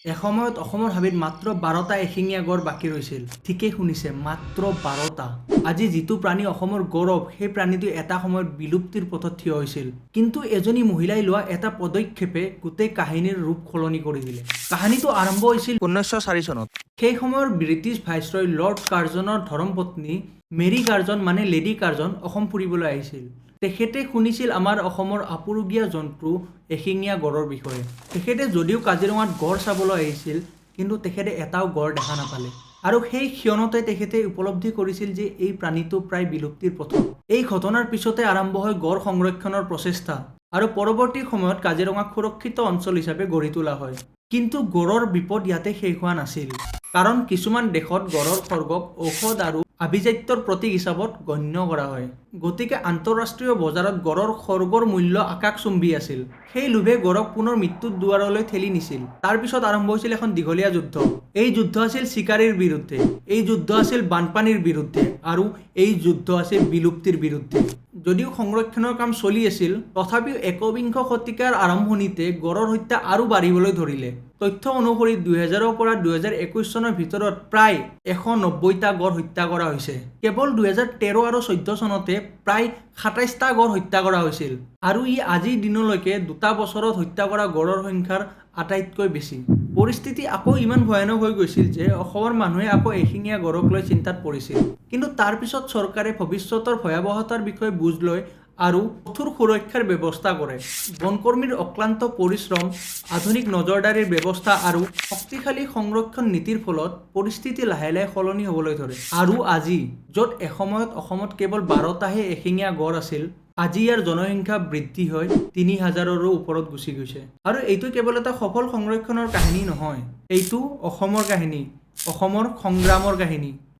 এসময়ত অসমৰ হাবিত মাত্ৰ 12টা এশিঙীয়া গড় বাকী ৰৈছিল। ঠিকেই শুনিছে, মাত্ৰ 12টা। আজি যিটো প্ৰাণী অসমৰ গৌৰৱ, সেই প্ৰাণীটো এটা সময়ত বিলুপ্তিৰ পথত থিয় হৈছিল। কিন্তু এজনী মহিলাই লোৱা এটা পদক্ষেপে গোটেই কাহিনীৰ ৰূপ সলনি কৰি দিলে। কাহিনীটো আৰম্ভ হৈছিল 1904 চনত। সেই সময়ৰ ব্ৰিটিছ ভাইচৰয় লৰ্ড কাৰ্জনৰ ধৰ্মপত্নী মেৰী কাৰ্জন মানে লেডী কাৰ্জন অসম ফুৰিবলৈ আহিছিল। তেখেতে শুনিছিল আমাৰ অসমৰ আপুৰুগীয়া জন্তু এশিঙীয়া গড়ৰ বিষয়ে। তেখেতে যদিও কাজিৰঙাত গড় চাবলৈ আহিছিল, কিন্তু তেখেতে এটাও গড় দেখা নাপালে। আৰু সেই ক্ষণতে তেখেতে উপলব্ধি কৰিছিল যে এই প্ৰাণীটো প্ৰায় বিলুপ্তিৰ পথত। এই ঘটনাৰ পিছতে আৰম্ভ হয় গড় সংৰক্ষণৰ প্ৰচেষ্টা আৰু পৰৱৰ্তী সময়ত কাজিৰঙাক সুৰক্ষিত অঞ্চল হিচাপে গঢ়ি তোলা হয়। কিন্তু গড়ৰ বিপদ ইয়াতে শেষ হোৱা নাছিল। কাৰণ কিছুমান দেশত গড়ৰ খৰ্গক ঔষধ আৰু আভিজাত্যৰ প্ৰতীক হিচাপত গণ্য কৰা হয়। গতিকে আন্তঃৰাষ্ট্ৰীয় বজাৰত গড়ৰ খৰ্গৰ মূল্য আকাশচুম্বী আছিল। সেই লোভে গড়ক পুনৰ মৃত্যুৰ দুৱাৰলৈ ঠেলি নিছিল। তাৰ পিছত আৰম্ভ হৈছিল এখন দীঘলীয়া যুদ্ধ। এই যুদ্ধ আছিল চিকাৰীৰ বিৰুদ্ধে, এই যুদ্ধ আছিল বানপানীৰ বিৰুদ্ধে, আৰু এই যুদ্ধ আছিল বিলুপ্তিৰ বিৰুদ্ধে। যদিও সংৰক্ষণৰ কাম চলি আছিল, তথাপিও একবিংশ শতিকাৰ আৰম্ভণিতে গড়ৰ হত্যা আৰু বাঢ়িবলৈ ধৰিলে। তথ্য অনুসৰি 2000ৰ পৰা 2021 চনৰ ভিতৰত প্ৰায় 190টা গড় হত্যা কৰা হৈছে। কেৱল 2013 আৰু 2014 চনতে প্ৰায় 27টা গড় হত্যা কৰা হৈছিল। আৰু ই আজিৰ দিনলৈকে 2টা বছৰত হত্যা কৰা গড়ৰ সংখ্যাৰ আটাইতকৈ বেছি। পৰিস্থিতি আকৌ ইমান ভয়ানক হৈ গৈছিল যে অসমৰ মানুহে আকৌ এশিঙীয়া গড়ক লৈ চিন্তাত পৰিছিল। কিন্তু তাৰ পিছত চৰকাৰে ভৱিষ্যতৰ ভয়াৱহতাৰ বিষয়ে বুজ লয় আৰু কঠোৰ সুৰক্ষাৰ ব্যৱস্থা কৰে। বনকৰ্মীৰ অক্লান্ত পৰিশ্ৰম, আধুনিক নজৰদাৰীৰ ব্যৱস্থা আৰু শক্তিশালী সংৰক্ষণ নীতিৰ ফলত পৰিস্থিতি লাহে লাহে সলনি হ'বলৈ ধৰে। আৰু আজি, য'ত এসময়ত অসমত কেৱল 12টাহে এশিঙীয়া গড় আছিল, আজি ইয়াৰ জনসংখ্যা বৃদ্ধি হৈ 3000ৰো ওপৰত গুচি গৈছে। আৰু এইটো কেৱল এটা সফল সংৰক্ষণৰ কাহিনী নহয়, এইটো অসমৰ কাহিনী, অসমৰ সংগ্ৰামৰ কাহিনী।